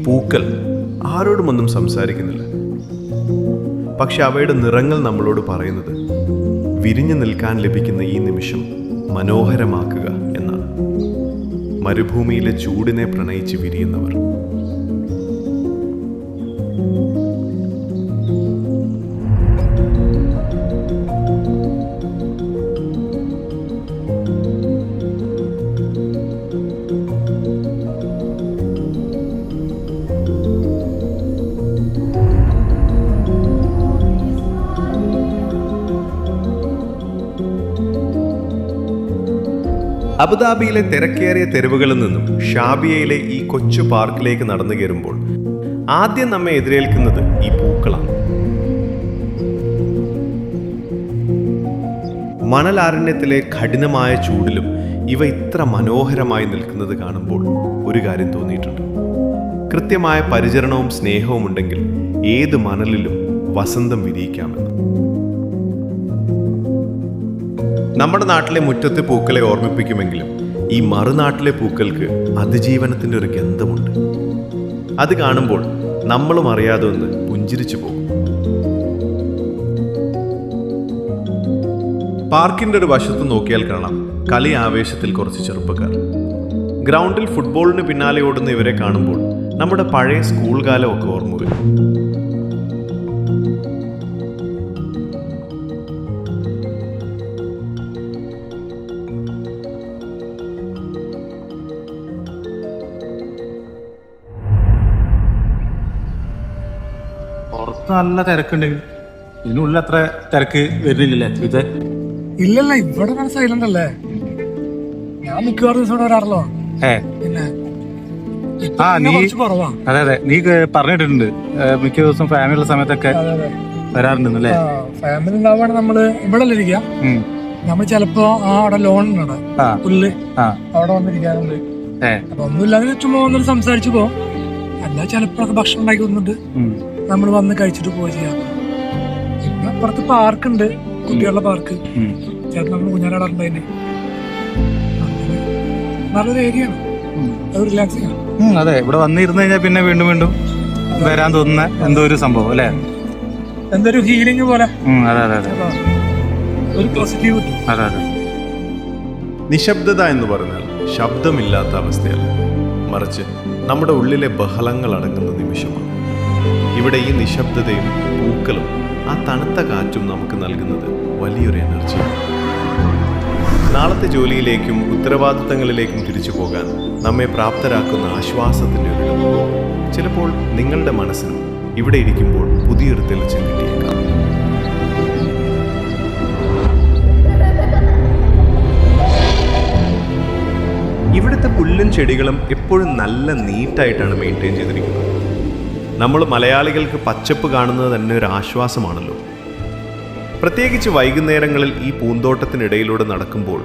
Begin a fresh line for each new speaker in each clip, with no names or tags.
പൂക്കൾ ആരോടുമൊന്നും സംസാരിക്കുന്നില്ല. പക്ഷെ അവയുടെ നിറങ്ങൾ നമ്മളോട് പറയുന്നത് വിരിഞ്ഞു നിൽക്കാൻ ലഭിക്കുന്ന ഈ നിമിഷം മനോഹരമാക്കുക എന്നാണ്. മരുഭൂമിയിലെ ചൂടിനെ പ്രണയിച്ച് വിരിയുന്നവർ. അബുദാബിയിലെ തിരക്കേറിയ തെരുവുകളിൽ നിന്നും ഷാബിയയിലെ ഈ കൊച്ചു പാർക്കിലേക്ക് നടന്നു കയറുമ്പോൾ ആദ്യം നമ്മെ എതിരേൽക്കുന്നത് ഈ പൂക്കളാണ്. മണലാരണ്യത്തിലെ കഠിനമായ ചൂടിലും ഇവ ഇത്ര മനോഹരമായി നിൽക്കുന്നത് കാണുമ്പോൾ ഒരു കാര്യം തോന്നിയിട്ടുണ്ട്. കൃത്യമായ പരിചരണവും സ്നേഹവും ഉണ്ടെങ്കിൽ ഏത് മണലിലും വസന്തം വിരിയിക്കാമെന്ന്. നമ്മുടെ നാട്ടിലെ മുറ്റത്തെ പൂക്കളെ ഓർമ്മിപ്പിക്കുമെങ്കിലും ഈ മറുനാട്ടിലെ പൂക്കൾക്ക് അതിജീവനത്തിൻ്റെ ഒരു ഗന്ധമുണ്ട്. അത് കാണുമ്പോൾ നമ്മളും അറിയാതെ ഒന്ന് പുഞ്ചിരിച്ചു പോകും. പാർക്കിൻ്റെ ഒരു വശത്ത് നോക്കിയാൽ കാണാം കളി ആവേശത്തിൽ കുറച്ച് ചെറുപ്പക്കാർ. ഗ്രൗണ്ടിൽ ഫുട്ബോളിന് പിന്നാലെ ഓടുന്ന ഇവരെ കാണുമ്പോൾ നമ്മുടെ പഴയ സ്കൂൾ കാലമൊക്കെ ഓർമ്മ വരും.
പുറത്ത് നല്ല തിരക്കുണ്ടെങ്കിൽ ഇതിനുള്ളിൽ അത്ര തിരക്ക് വരുന്നില്ലല്ലേ ഇത്?
ഇല്ലല്ല, ഇവിടെ നല്ല സൈലന്റ് അല്ലേ. ഞാൻ മിക്കവാറും ദിവസം ഇവിടെ വരാറല്ലോ. പിന്നെ കുറവാ.
അതെ അതെ, നീ പറഞ്ഞിട്ടുണ്ട് മിക്ക ദിവസം ഫാമിലി ഉള്ള സമയത്തൊക്കെ വരാറുണ്ടല്ലേ.
ഫാമിലി ഉണ്ടാവുകയാണെങ്കിൽ നമ്മള് ഇവിടെ ഇരിക്കാം. നമ്മൾ ചിലപ്പോ അവിടെ ലോൺ ഉണ്ട് പുല്ല്, അവിടെ വന്നിരിക്കാറുണ്ട്. അപ്പൊ ഒന്നുമില്ലാതെ ചുമ്മാ വന്നിട്ട് സംസാരിച്ചു പോകും. അല്ല ചിലപ്പോഴൊക്കെ ഭക്ഷണം ഉണ്ടാക്കി വന്നിട്ട് നമ്മൾ വന്ന് കഴിച്ചിട്ട് പോവുക ചെയ്യാം. പിന്നെ അപ്പുറത്ത് പാർക്കുണ്ട്, കുട്ടികളുടെ പാർക്ക്. ചിലപ്പോൾ നമ്മൾ കുഞ്ഞാറാടാറുണ്ട്. നല്ലൊരു ഏരിയ ആണ്, അത് റിലാക്സിങ് ആണ്.
അതെ, ഇവിടെ വന്നിരുന്നു കഴിഞ്ഞാൽ പിന്നെ വീണ്ടും വീണ്ടും വരാൻ തോന്നുന്ന എന്തോ ഒരു സംഭവം അല്ലേ,
എന്തൊരു ഹീലിംഗ് പോലെ.
അതെ അതെ അതെ,
ഒരു പോസിറ്റീവ്.
അതെ അതെ.
നിശബ്ദത എന്ന് പറഞ്ഞാൽ ശബ്ദമില്ലാത്ത അവസ്ഥയല്ല, മറിച്ച് നമ്മുടെ ഉള്ളിലെ ബഹളങ്ങൾ അടങ്ങുന്ന നിമിഷമാണ്. ഇവിടെ ഈ നിശബ്ദതയും പൂക്കളും ആ തണുത്ത കാറ്റും നമുക്ക് നൽകുന്നത് വലിയൊരു എനർജിയാണ്. നാളത്തെ ജോലിയിലേക്കും ഉത്തരവാദിത്തങ്ങളിലേക്കും തിരിച്ചു പോകാൻ നമ്മെ പ്രാപ്തരാക്കുന്ന ആശ്വാസത്തിൻ്റെ ഒരു ഇടം. ചിലപ്പോൾ നിങ്ങളുടെ മനസ്സിനും ഇവിടെ ഇരിക്കുമ്പോൾ പുതിയൊരു തെളിച്ചം കിട്ടിയേക്കാം. ഇവിടുത്തെ പുല്ലും ചെടികളും എപ്പോഴും നല്ല നീറ്റായിട്ടാണ് മെയിൻറ്റെയിൻ ചെയ്തിരിക്കുന്നത്. നമ്മൾ മലയാളികൾക്ക് പച്ചപ്പ് കാണുന്നത് തന്നെ ഒരു ആശ്വാസമാണല്ലോ. പ്രത്യേകിച്ച് വൈകുന്നേരങ്ങളിൽ ഈ പൂന്തോട്ടത്തിനിടയിലൂടെ നടക്കുമ്പോൾ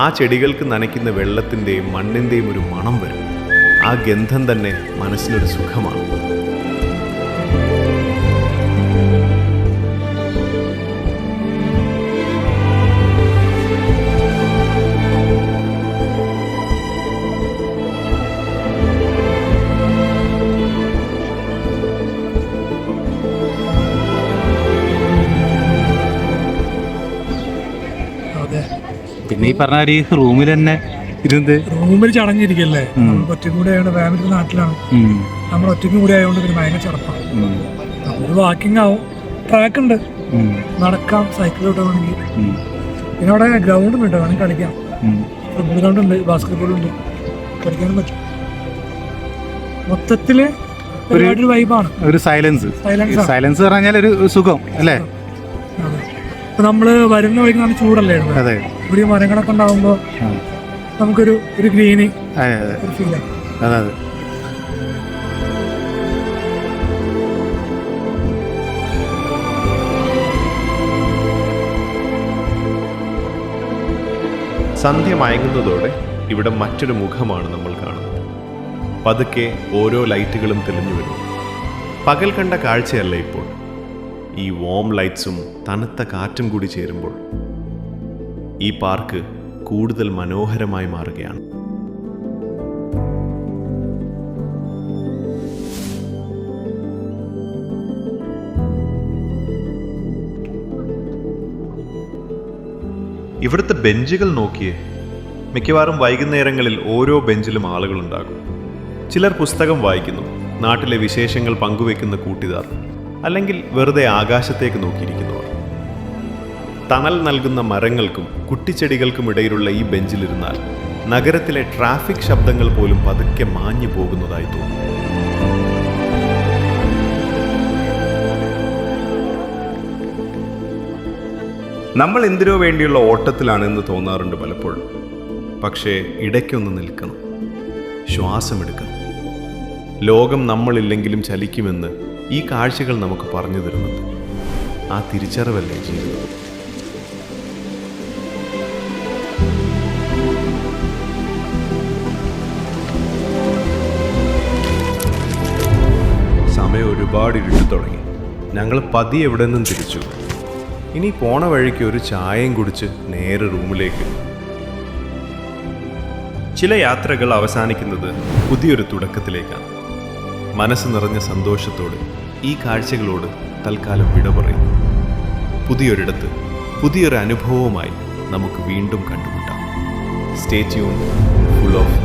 ആ ചെടികൾക്ക് നനയ്ക്കുന്ന വെള്ളത്തിൻ്റെയും മണ്ണിൻ്റെയും ഒരു മണം വരും. ആ ഗന്ധം തന്നെ മനസ്സിനൊരു സുഖമാണ്.
പിന്നെ ഈ പറഞ്ഞ ഈ റൂമിൽ തന്നെ ഇരുന്ന്
റൂമിൽ ചടഞ്ഞിരിക്കല്ലേ. ഒറ്റയ്ക്കും കൂടെ ആയതുകൊണ്ട് ഫാമിലി നാട്ടിലാണ്, നമ്മൾ ഒറ്റയ്ക്കും കൂടെ ആയതുകൊണ്ട് പിന്നെ ഭയങ്കര ചടപ്പാണ്. ഒരു വാക്കിംഗ് ആവും, ട്രാക്ക് ഉണ്ട്, നടക്കാം, സൈക്കിൾ ഓട്ടാണെങ്കിൽ. പിന്നെ അവിടെ ഗ്രൗണ്ട് ഉണ്ട്, വേണമെങ്കിൽ കളിക്കാം. ഫുട്ബോൾ ഗ്രൗണ്ട് ഉണ്ട്, ബാസ്കറ്റ് ബോൾ ഉണ്ട്, കളിക്കാനും പറ്റും. മൊത്തത്തില് ഒരു വൈബാണ്, ഒരു
സൈലൻസ്. സൈലൻസ് പറഞ്ഞാൽ ഒരു സുഖം അല്ലേ.
ഇപ്പൊ നമ്മള് വരുന്ന വഴിക്ക് നല്ല ചൂടല്ലേ, ഇവിടെ മരങ്ങളൊക്കെ ഉണ്ടാവുമ്പോ നമുക്കൊരു ഗ്രീനി ഫീൽ ആണ്.
സന്ധ്യ മയങ്ങുന്നതോടെ ഇവിടെ മറ്റൊരു മുഖമാണ് നമ്മൾ കാണുന്നത്. പതുക്കെ ഓരോ ലൈറ്റുകളും തെളിഞ്ഞു വരും. പകൽ കണ്ട കാഴ്ചയല്ല ഇപ്പോൾ. ഈ വാം ലൈറ്റ്സും തണുത്ത കാറ്റും കൂടി ചേരുമ്പോൾ ഈ പാർക്ക് കൂടുതൽ മനോഹരമായി മാറുകയാണ്. ഇവിടുത്തെ ബെഞ്ചുകൾ നോക്കിയേ. മിക്കവാറും വൈകുന്നേരങ്ങളിൽ ഓരോ ബെഞ്ചിലും ആളുകളുണ്ടാകും. ചിലർ പുസ്തകം വായിക്കുന്നു, നാട്ടിലെ വിശേഷങ്ങൾ പങ്കുവെക്കുന്ന കൂട്ടുകാർ, അല്ലെങ്കിൽ വെറുതെ ആകാശത്തേക്ക് നോക്കിയിരിക്കുന്നവർ. തണൽ നൽകുന്ന മരങ്ങൾക്കും കുറ്റിച്ചെടികൾക്കും ഇടയിലുള്ള ഈ ബെഞ്ചിലിരുന്നാൽ നഗരത്തിലെ ട്രാഫിക് ശബ്ദങ്ങൾ പോലും പതുക്കെ മാഞ്ഞു പോകുന്നതായി തോന്നും. നമ്മൾ എന്തിനോ വേണ്ടിയുള്ള ഓട്ടത്തിലാണെന്ന് തോന്നാറുണ്ട് പലപ്പോഴും. പക്ഷേ ഇടയ്ക്കൊന്ന് നിൽക്കണം, ശ്വാസമെടുക്കണം. ലോകം നമ്മളില്ലെങ്കിലും ചലിക്കുമെന്ന് ഈ കാഴ്ചകൾ നമുക്ക് പറഞ്ഞു തരുന്നുണ്ട്. ആ തിരിച്ചറിവല്ലേ ജീവിതം. സമയം ഒരുപാട് ഇരുട്ടി തുടങ്ങി. ഞങ്ങൾ പതിയെ എവിടെ നിന്നും തിരിച്ചു. ഇനി പോണ വഴിക്ക് ഒരു ചായയും കുടിച്ച് നേരെ റൂമിലേക്ക്. ചില യാത്രകൾ അവസാനിക്കുന്നത് പുതിയൊരു തുടക്കത്തിലേക്കാണ്. മനസ്സ് നിറഞ്ഞ സന്തോഷത്തോടെ ഈ കാഴ്ചകളോട് തൽക്കാലം വിട പറയും. പുതിയൊരിടത്ത് പുതിയൊരു അനുഭവവുമായി നമുക്ക് വീണ്ടും കണ്ടുമുട്ടാം. Stay tune, full of